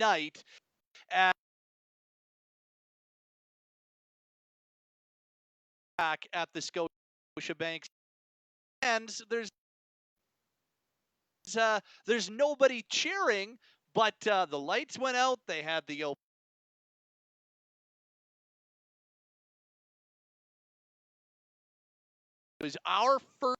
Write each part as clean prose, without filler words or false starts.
night at the Scotiabank, and there's nobody cheering, but the lights went out. They had the open. It was our first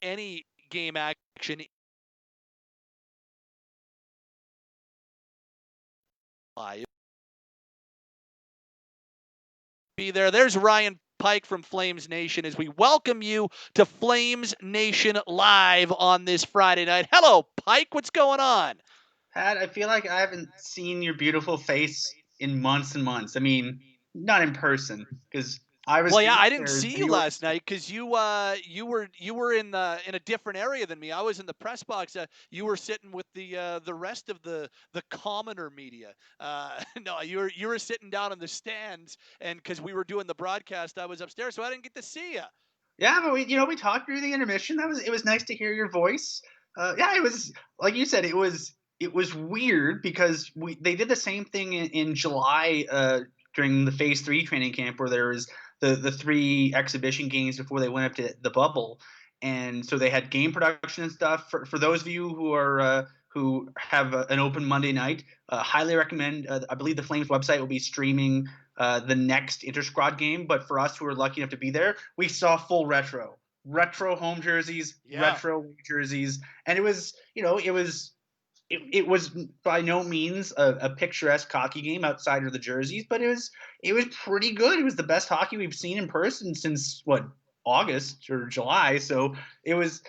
any game action live. Be there. There's Ryan Pike from Flamesnation as we welcome you to Flamesnation Live on this Friday night. Hello, Pike. What's going on? Pat, I feel like I haven't seen your beautiful face in months and months. I mean, not in person, because I was Well, yeah, I didn't downstairs see and you you were. last night because you were in a different area than me. I was in the press box. You were sitting with the rest of the commoner media. No, you were sitting down in the stands, and because we were doing the broadcast, I was upstairs, so I didn't get to see you. Yeah, but we talked through the intermission. It was nice to hear your voice. Yeah, it was like you said. It was weird because they did the same thing in July during the Phase 3 training camp where there was the three exhibition games before they went up to the bubble, and so they had game production and stuff. For those of you who have an open Monday night, highly recommend. I believe the Flames website will be streaming the next intra-squad game. But for us who were lucky enough to be there, we saw full retro home jerseys, retro jerseys, and it was by no means a picturesque hockey game outside of the jerseys, but it was pretty good. It was the best hockey we've seen in person since August or July. So it was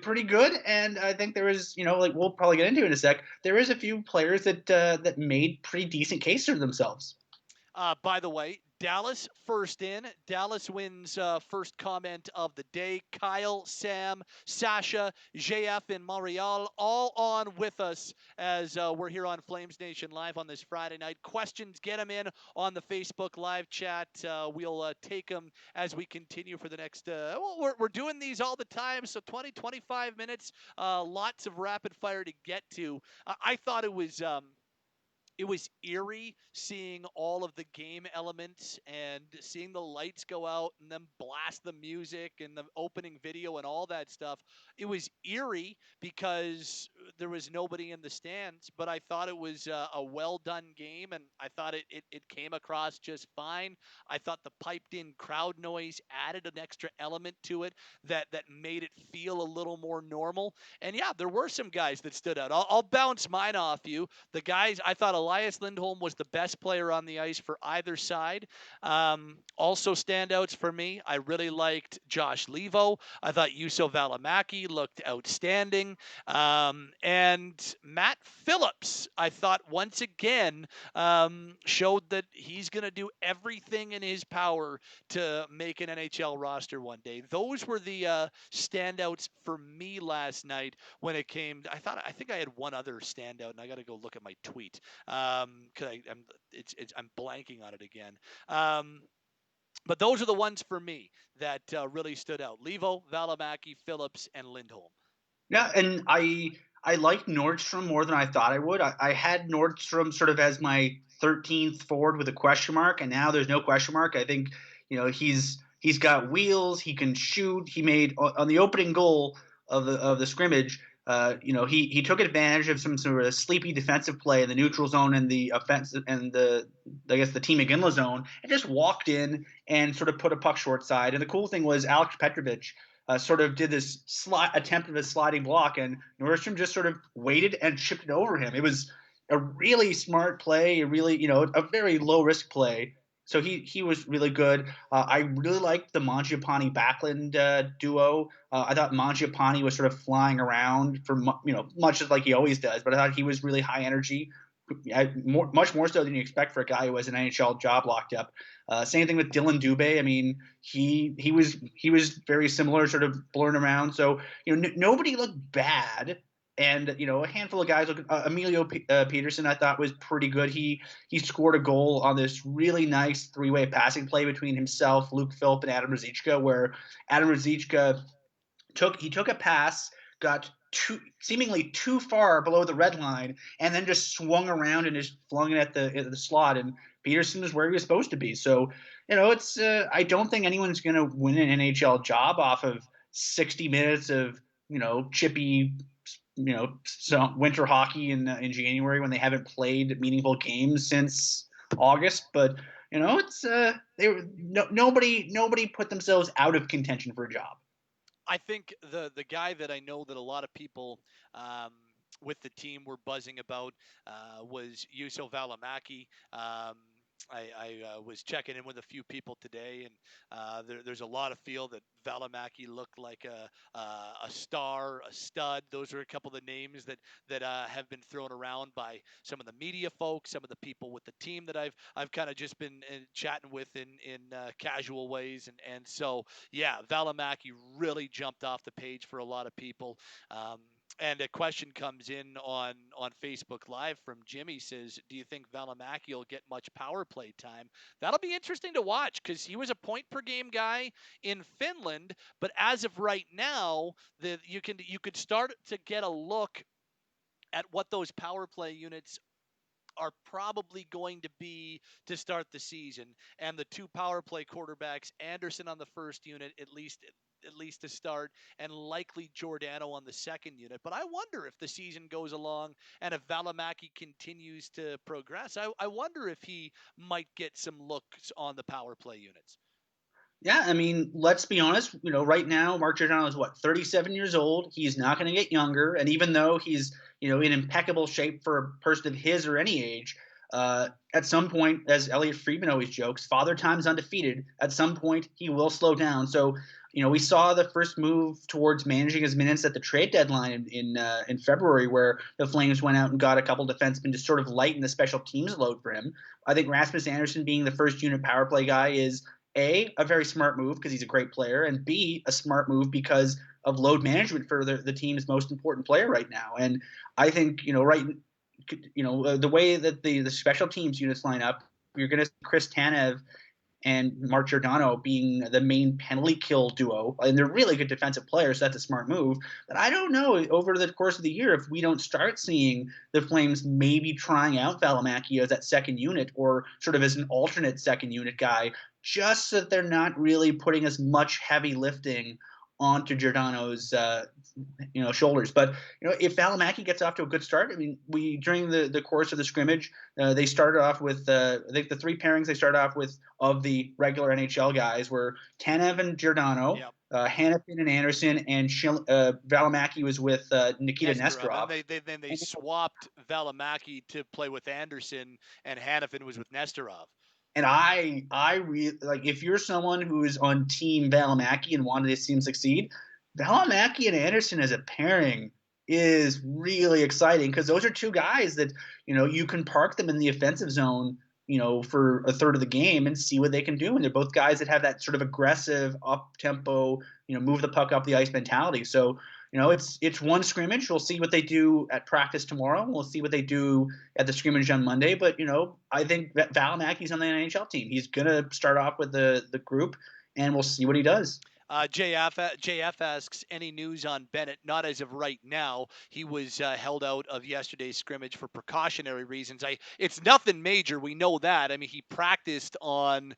pretty good, and I think there was like we'll probably get into it in a sec. There is a few players that made pretty decent case for themselves. By the way, Dallas first in. Dallas wins first comment of the day. Kyle, Sam, Sasha, JF, and Montreal all on with us as we're here on Flames Nation Live on this Friday night. Questions, get them in on the Facebook live chat. We'll take them as we continue for the next. We're doing these all the time, so 20, 25 minutes. Lots of rapid fire to get to. I thought it was. It was eerie seeing all of the game elements and seeing the lights go out and then blast the music and the opening video and all that stuff. It was eerie because there was nobody in the stands, but I thought it was a well done game, and I thought it came across just fine. I thought the piped in crowd noise added an extra element to it that made it feel a little more normal. And yeah, there were some guys that stood out. I'll bounce mine off you. The guys, I thought Elias Lindholm was the best player on the ice for either side. Also standouts for me, I really liked Josh Levo. I thought Juuso Välimäki looked outstanding. And Matt Phillips, I thought once again showed that he's going to do everything in his power to make an NHL roster one day. Those were the standouts for me last night when it came. I think I had one other standout, and I got to go look at my tweet because I'm blanking on it again. But those are the ones for me that really stood out: Levo, Välimäki, Phillips, and Lindholm. Yeah, and I liked Nordstrom more than I thought I would. I had Nordstrom sort of as my 13th forward with a question mark, and now there's no question mark. I think he's got wheels. He can shoot. He made on the opening goal of the scrimmage. He took advantage of some sort of sleepy defensive play in the neutral zone and the offensive and the Team McGinley zone, and just walked in and sort of put a puck short side. And the cool thing was Alex Petrovich sort of did this attempt of a sliding block, and Nordstrom just sort of waited and chipped it over him. It was a really smart play, a very low risk play. So he was really good. I really liked the Mangiapane Backlund duo. I thought Mangiapane was sort of flying around for much as like he always does, but I thought he was really high energy. Much more so than you expect for a guy who has an NHL job locked up. Same thing with Dylan Dubé. I mean, he was very similar, sort of blurring around. So nobody looked bad, And a handful of guys. Like Emilio Peterson, I thought was pretty good. He scored a goal on this really nice three-way passing play between himself, Luke Philp, and Adam Ruzicka, where Adam Ruzicka took a pass, got seemingly too far below the red line, and then just swung around and just flung it at the slot. And Peterson was where he was supposed to be. So it's I don't think anyone's going to win an NHL job off of 60 minutes of chippy winter hockey in January when they haven't played meaningful games since August. But it's nobody put themselves out of contention for a job. I think the guy that I know that a lot of people with the team were buzzing about was Juuso Välimäki. I was checking in with a few people today, and there's a lot of feel that Välimäki looked like a star, a stud. Those are a couple of the names that have been thrown around by some of the media folks, some of the people with the team that I've kind of just been chatting with in casual ways, and so yeah, Välimäki really jumped off the page for a lot of people. And a question comes in on Facebook Live from Jimmy. Says, do you think Välimäki will get much power play time? That'll be interesting to watch because he was a point per game guy in Finland, but as of right now, you could start to get a look at what those power play units are probably going to be to start the season. And the two power play quarterbacks, Anderson on the first unit, at least to start, and likely Giordano on the second unit. But I wonder if the season goes along and if Välimäki continues to progress, I wonder if he might get some looks on the power play units. Yeah, I mean, let's be honest. Right now, Mark Giordano is 37 years old. He's not going to get younger, and even though he's in impeccable shape for a person of his or any age, at some point, as Elliot Friedman always jokes, "Father Time's undefeated." At some point, he will slow down. So, we saw the first move towards managing his minutes at the trade deadline in February, where the Flames went out and got a couple defensemen to sort of lighten the special teams load for him. I think Rasmus Anderson being the first unit power play guy is a very smart move because he's a great player, and B, a smart move because of load management for the team's most important player right now. And I think the way that the special teams units line up, you're going to see Chris Tanev and Mark Giordano being the main penalty kill duo, and they're really good defensive players, so that's a smart move. But I don't know, over the course of the year, if we don't start seeing the Flames maybe trying out Välimäki as that second unit or sort of as an alternate second unit guy, just so that they're not really putting as much heavy lifting onto Giordano's shoulders. But if Välimäki gets off to a good start, I mean, we during the course of the scrimmage, they started off with I think the three pairings they started off with of the regular NHL guys were Tanev and Giordano, Yep. Hanifin and Anderson, and Välimäki was with Nikita Nesterov. And then they swapped Välimäki to play with Anderson, and Hanifin was with Nesterov. And I really like, if you're someone who is on team Välimäki and wanted to see him succeed, Välimäki and Anderson as a pairing is really exciting because those are two guys that you can park them in the offensive zone for a third of the game and see what they can do. And they're both guys that have that sort of aggressive, up tempo, move the puck up the ice mentality. So it's one scrimmage. We'll see what they do at practice tomorrow. We'll see what they do at the scrimmage on Monday. But I think that Välimäki's on the NHL team. He's gonna start off with the group, and we'll see what he does. JF asks, any news on Bennett? Not as of right now. He was held out of yesterday's scrimmage for precautionary reasons. It's nothing major. We know that. I mean, he practiced on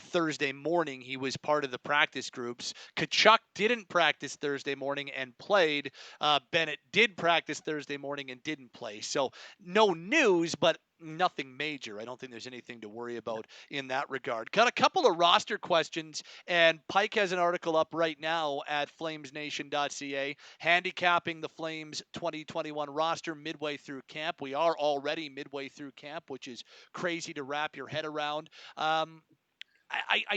Thursday morning. He was part of the practice groups. Tkachuk didn't practice Thursday morning and played. Bennett did practice Thursday morning and didn't play. So no news, but nothing major. I don't think there's anything to worry about in that regard. Got a couple of roster questions, and Pike has an article up right now at flamesnation.ca handicapping the Flames 2021 roster midway through camp. We are already midway through camp, which is crazy to wrap your head around. I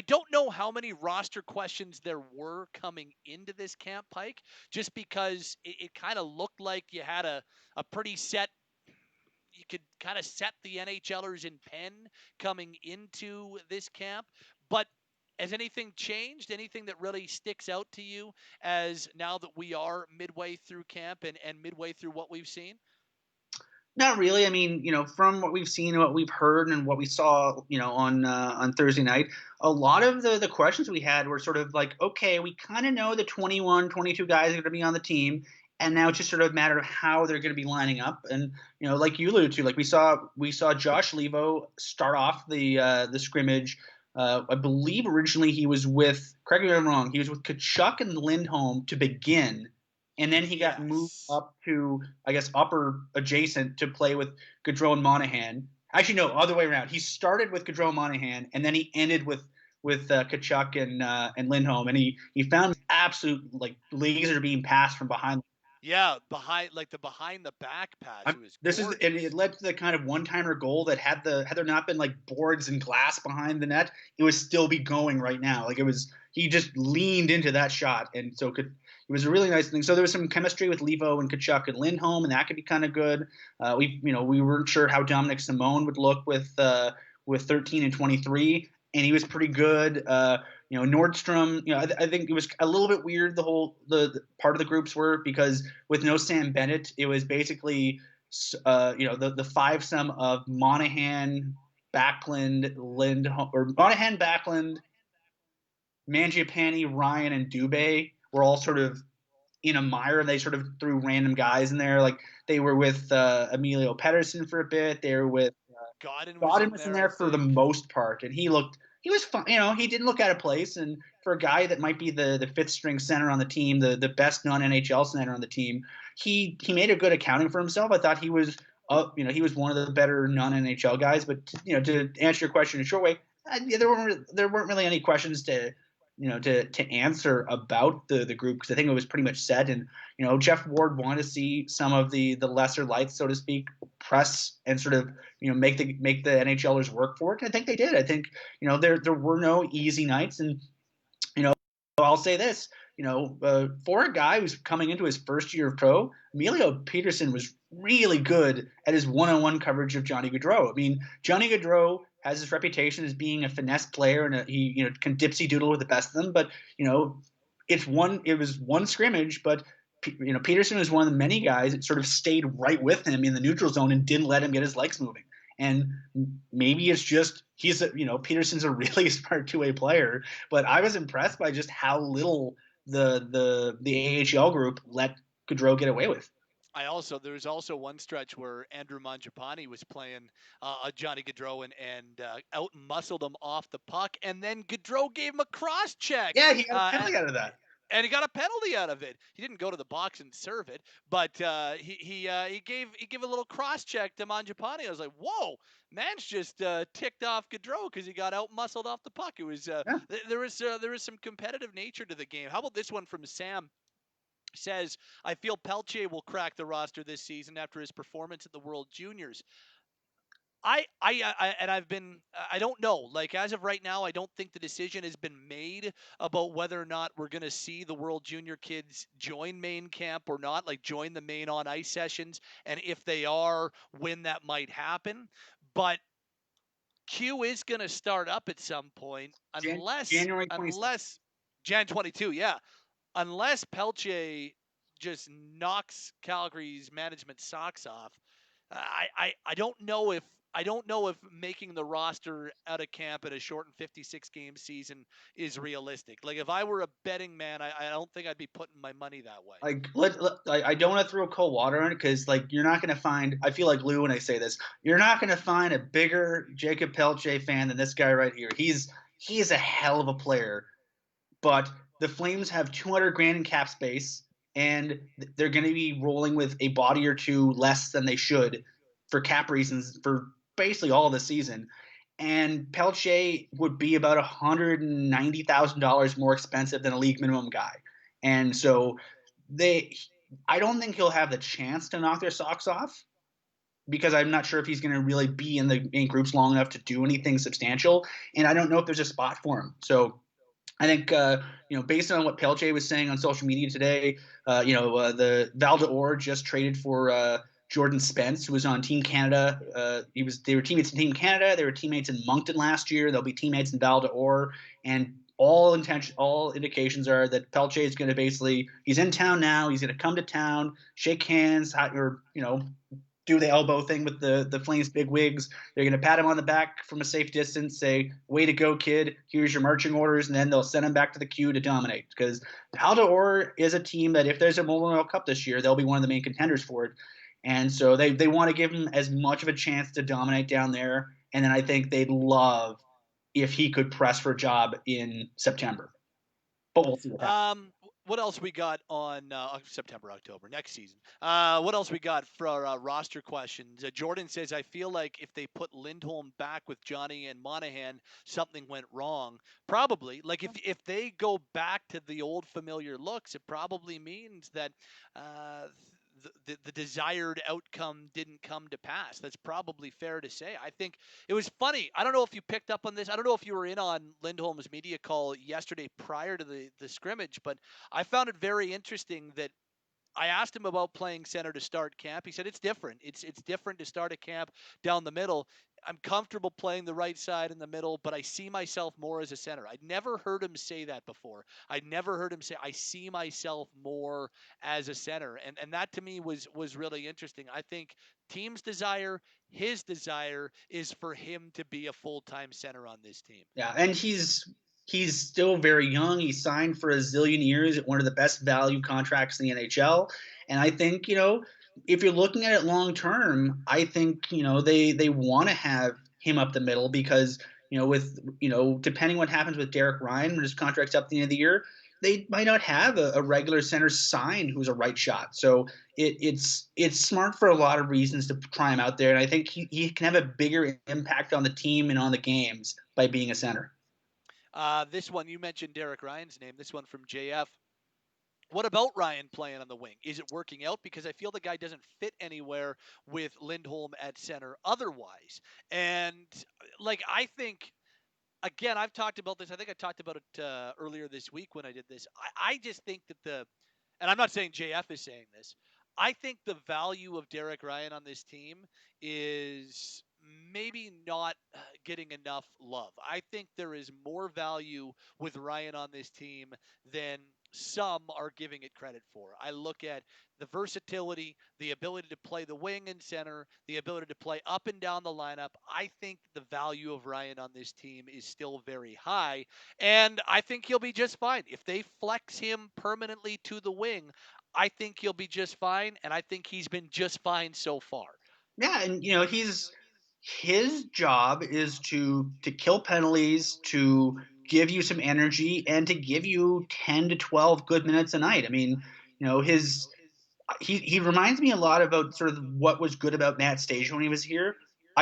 don't know how many roster questions there were coming into this camp, Pike, just because it kind of looked like you had a pretty set, you could kind of set the NHLers in pen coming into this camp. But Has anything changed? Anything that really sticks out to you as now that we are midway through camp and midway through what we've seen? Not really. I mean, from what we've seen and what we've heard and what we saw, on Thursday night, a lot of the questions we had were sort of like, okay, we kind of know the 21, 22 guys are going to be on the team, and now it's just sort of a matter of how they're going to be lining up. And like you alluded to, like we saw Josh Levo start off the scrimmage. I believe originally he was with, correct me if I'm wrong, he was with Kachuk and Lindholm to begin, and then he got moved Yes. up to, I guess, upper adjacent to play with Gaudreau and Monahan. Actually, no, other way around. He started with Gaudreau and Monahan, and then he ended with Kachuk and Lindholm, and he found absolute like laser beam pass from behind. Yeah, behind the back pass. It was And gorgeous. it led to the kind of one-timer goal that had there not been like boards and glass behind the net, it would still be going right now. Like, he just leaned into that shot, and so it was a really nice thing. So there was some chemistry with Levo and Kachuk and Lindholm, and that could be kind of good. We weren't sure how Dominic Simone would look with 13 and 23, and he was pretty good. Nordstrom, I think it was a little bit weird, the part of the groups were, because with no Sam Bennett, it was basically the five sum of Monahan, Backlund, Lindholm, or Monahan, Backlund, Mangiapane, Ryan, and Dubé were all sort of in a mire. They sort of threw random guys in there. Like, they were with Emilio Pettersson for a bit. They were with Godin was Godin in was in there, I there for the think. most part, and he was fun. He didn't look out of place. And for a guy that might be the fifth string center on the team, the best non NHL center on the team, he made a good accounting for himself. I thought he was he was one of the better non NHL guys. But to answer your question in a short way, there weren't really any questions to answer about the group, because I think it was pretty much set. And Jeff Ward wanted to see some of the lesser lights, so to speak, press and sort of make the NHLers work for it. And I think they did. I think there were no easy nights. And I'll say this, for a guy who's coming into his first year of pro, Emilio Peterson was really good at his one-on-one coverage of Johnny Gaudreau. I mean, Johnny Gaudreau has his reputation as being a finesse player, and he can dipsy doodle with the best of them. But it was one scrimmage, but Peterson was one of the many guys that sort of stayed right with him in the neutral zone and didn't let him get his legs moving. And maybe it's just Peterson's a really smart two-way player, but I was impressed by just how little the AHL group let Gaudreau get away with. There was also one stretch where Andrew Mangiapane was playing Johnny Gaudreau and out muscled him off the puck, and then Gaudreau gave him a cross check. Yeah, he got a penalty out of that. And he got a penalty out of it. He didn't go to the box and serve it, but he gave a little cross check to Mangiapane. I was like, whoa, man's just ticked off Gaudreau because he got out muscled off the puck. It was Yeah. there was some competitive nature to the game. How about this one from Sam? Says, I feel Pelche will crack the roster this season after his performance at the World Juniors. I don't know. Like, as of right now, I don't think the decision has been made about whether or not we're going to see the World Junior kids join main camp or not, like join the main on ice sessions, and if they are, when that might happen. But Q is going to start up at some point, January 26th. unless Jan 22, yeah, unless Pelche just knocks Calgary's management socks off. I don't know if making the roster out of camp in a shortened 56 game season is realistic. Like, if I were a betting man, I don't think I'd be putting my money that way. Like, I don't want to throw cold water on it, because like, you're not going to find. I feel like Lou when I say this. You're not going to find a bigger Jacob Pelche fan than this guy right here. He's a hell of a player, but the Flames have 200 grand in cap space, and they're going to be rolling with a body or two less than they should for cap reasons for basically all the season. And Pelche would be about $190,000 more expensive than a league minimum guy. And so I don't think he'll have the chance to knock their socks off, because I'm not sure if he's going to really be in the main groups long enough to do anything substantial. And I don't know if there's a spot for him. So I think, based on what Pelche was saying on social media today, the Val d'Or just traded for Jordan Spence, who was on Team Canada. They were teammates in Team Canada. They were teammates in Moncton last year. They'll be teammates in Val d'Or. And all indications are that Pelche is going to basically he's in town now. He's going to come to town, shake hands, or do the elbow thing with the Flames big wigs. They're going to pat him on the back from a safe distance, say, "Way to go, kid. Here's your marching orders," and then they'll send him back to the queue to dominate. Because Haldor is a team that if there's a Memorial Cup this year, they'll be one of the main contenders for it. And so they want to give him as much of a chance to dominate down there. And then I think they'd love if he could press for a job in September. But we'll see what happens. What else we got on September, October next season? What else we got for our roster questions? Jordan says, I feel like if they put Lindholm back with Johnny and Monahan, something went wrong. Probably. Like if they go back to the old familiar looks, it probably means that the desired outcome didn't come to pass. That's probably fair to say. I think it was funny. I don't know if you picked up on this. I don't know if you were in on Lindholm's media call yesterday prior to the scrimmage, but I found it very interesting that I asked him about playing center to start camp. He said it's different. It's different to start a camp down the middle. I'm comfortable playing the right side in the middle, but I see myself more as a center. I'd never heard him say that before. I'd never heard him say I see myself more as a center. And that to me was really interesting. I think team's desire, his desire is for him to be a full-time center on this team. Yeah, and he's still very young. He signed for a zillion years at one of the best value contracts in the NHL. And I think, if you're looking at it long term, I think, they want to have him up the middle because, with, depending what happens with Derek Ryan when his contract's up at the end of the year, they might not have a regular center signed who's a right shot. So it's smart for a lot of reasons to try him out there. And I think he can have a bigger impact on the team and on the games by being a center. This one, you mentioned Derek Ryan's name. This one from JF. What about Ryan playing on the wing? Is it working out? Because I feel the guy doesn't fit anywhere with Lindholm at center otherwise. And I think again, I've talked about this. I think I talked about it earlier this week when I did this. I just think that and I'm not saying JF is saying this. I think the value of Derek Ryan on this team is maybe not getting enough love. I think there is more value with Ryan on this team than some are giving it credit for. I look at the versatility, the ability to play the wing and center, the ability to play up and down the lineup. I think the value of Ryan on this team is still very high, and I think he'll be just fine. If they flex him permanently to the wing, I think he'll be just fine, and I think he's been just fine so far. Yeah, and his job is to kill penalties, to give you some energy, and to give you 10 to 12 good minutes a night. I mean, his he reminds me a lot about sort of what was good about Matt Stajan when he was here.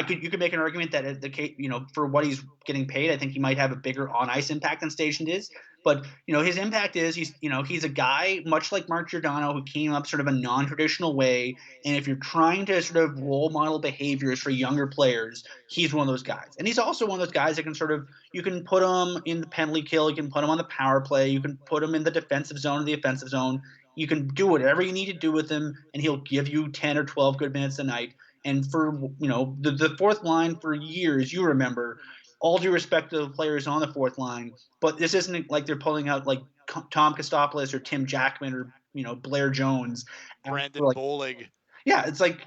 You could make an argument that for what he's getting paid, I think he might have a bigger on ice impact than Stajan is. But his impact is he's a guy much like Mark Giordano who came up sort of a non-traditional way. And if you're trying to sort of role model behaviors for younger players, he's one of those guys. And he's also one of those guys that can sort of you can put him in the penalty kill, you can put him on the power play, you can put him in the defensive zone or the offensive zone. You can do whatever you need to do with him, and he'll give you 10 or 12 good minutes a night. And for the fourth line for years, you remember, all due respect to the players on the fourth line, but this isn't like they're pulling out like Tom Kostopoulos or Tim Jackman or Blair Jones. Brandon Bolig. Yeah, it's like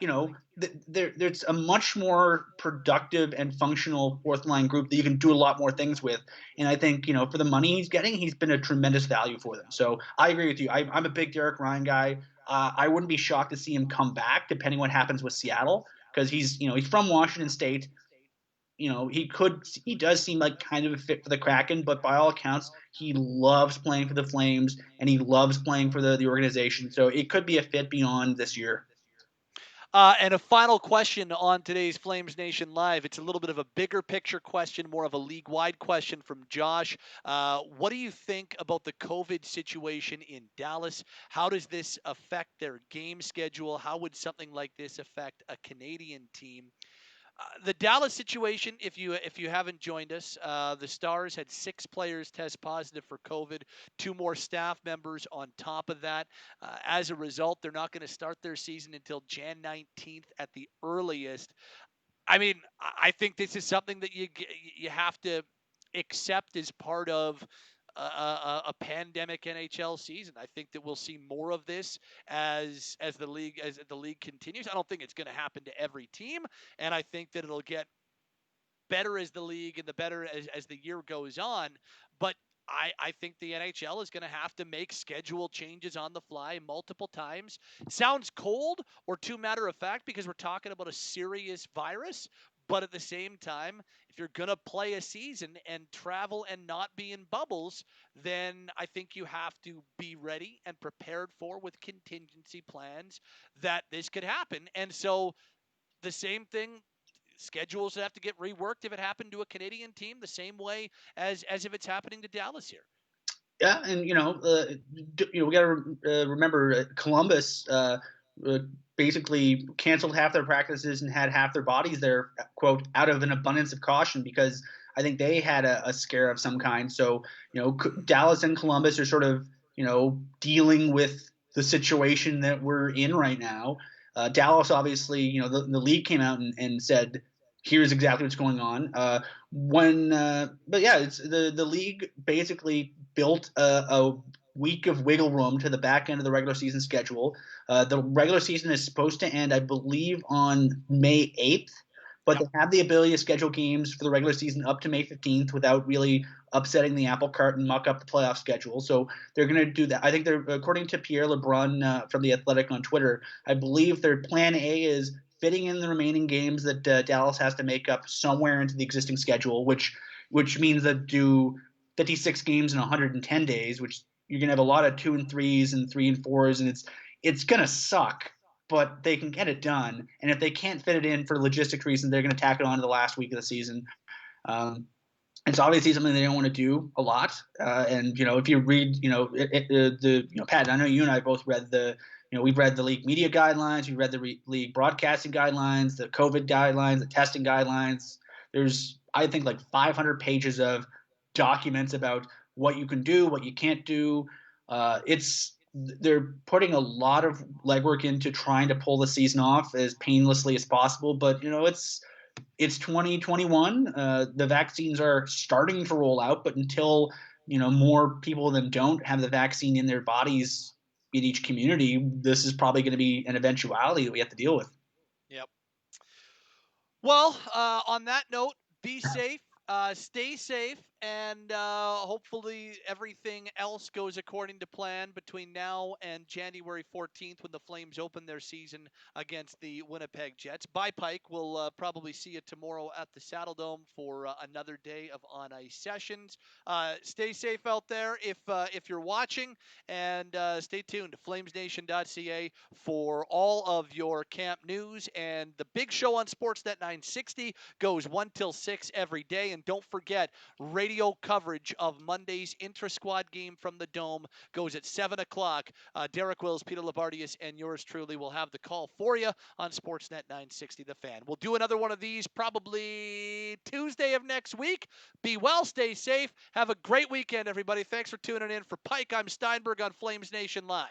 there's a much more productive and functional fourth line group that you can do a lot more things with. And I think for the money he's getting, he's been a tremendous value for them. So I agree with you. I'm a big Derek Ryan guy. I wouldn't be shocked to see him come back, depending what happens with Seattle, because he's from Washington State. He does seem like kind of a fit for the Kraken, but by all accounts, he loves playing for the Flames and he loves playing for the organization. So it could be a fit beyond this year. And a final question on today's Flames Nation Live. It's a little bit of a bigger picture question, more of a league-wide question from Josh. What do you think about the COVID situation in Dallas? How does this affect their game schedule? How would something like this affect a Canadian team? The Dallas situation, if you haven't joined us, the Stars had 6 players test positive for COVID, 2 more staff members on top of that. As a result, they're not going to start their season until Jan 19th at the earliest. I mean, I think this is something that you have to accept as part of a pandemic NHL season. I think that we'll see more of this as the league continues. I don't think it's going to happen to every team, and I think that it'll get better as the league and the better as the year goes on. But I think the NHL is going to have to make schedule changes on the fly multiple times. Sounds cold or too matter of fact because we're talking about a serious virus. But at the same time, if you're going to play a season and travel and not be in bubbles, then I think you have to be ready and prepared for with contingency plans that this could happen. And so the same thing, schedules have to get reworked if it happened to a Canadian team, the same way as if it's happening to Dallas here. Yeah, and we got to remember Columbus basically canceled half their practices and had half their bodies there, quote, out of an abundance of caution because I think they had a scare of some kind. So Dallas and Columbus are sort of dealing with the situation that we're in right now. Dallas, obviously, the league came out and said, here's exactly what's going on. But yeah, it's the league basically built a week of wiggle room to the back end of the regular season schedule. The regular season is supposed to end, I believe, on May 8th, but Yep. they have the ability to schedule games for the regular season up to May 15th without really upsetting the apple cart and muck up the playoff schedule. So they're going to do that. I think they're, according to Pierre LeBrun from The Athletic on Twitter, I believe their plan A is fitting in the remaining games that Dallas has to make up somewhere into the existing schedule, which means that do 56 games in 110 days, which you're going to have a lot of 2 and 3s and 3 and 4s, and it's going to suck, but they can get it done. And if they can't fit it in for logistics reasons, they're going to tack it on to the last week of the season. It's obviously something they don't want to do a lot. And if you read, Pat, I know you and I both read we've read the league media guidelines, we've read the league broadcasting guidelines, the COVID guidelines, the testing guidelines. There's, I think, like 500 pages of documents about what you can do, what you can't do. They're putting a lot of legwork into trying to pull the season off as painlessly as possible. But it's 2021. The vaccines are starting to roll out, but until more people than don't have the vaccine in their bodies in each community, this is probably going to be an eventuality that we have to deal with. Yep. Well, on that note, be safe, stay safe, and hopefully everything else goes according to plan between now and January 14th when the Flames open their season against the Winnipeg Jets. Bye, Pike. We'll probably see you tomorrow at the Saddle Dome for another day of on ice sessions. Stay safe out there if you're watching, and stay tuned to flamesnation.ca for all of your camp news. And the big show on Sportsnet 960 goes 1 till 6 every day. And don't forget, radio coverage of Monday's intra-squad game from the Dome goes at 7 o'clock. Derek Wills, Peter Labardius, and yours truly will have the call for you on Sportsnet 960 The Fan. We'll do another one of these probably Tuesday of next week. Be well, stay safe. Have a great weekend, everybody. Thanks for tuning in. For Pike, I'm Steinberg on Flames Nation Live.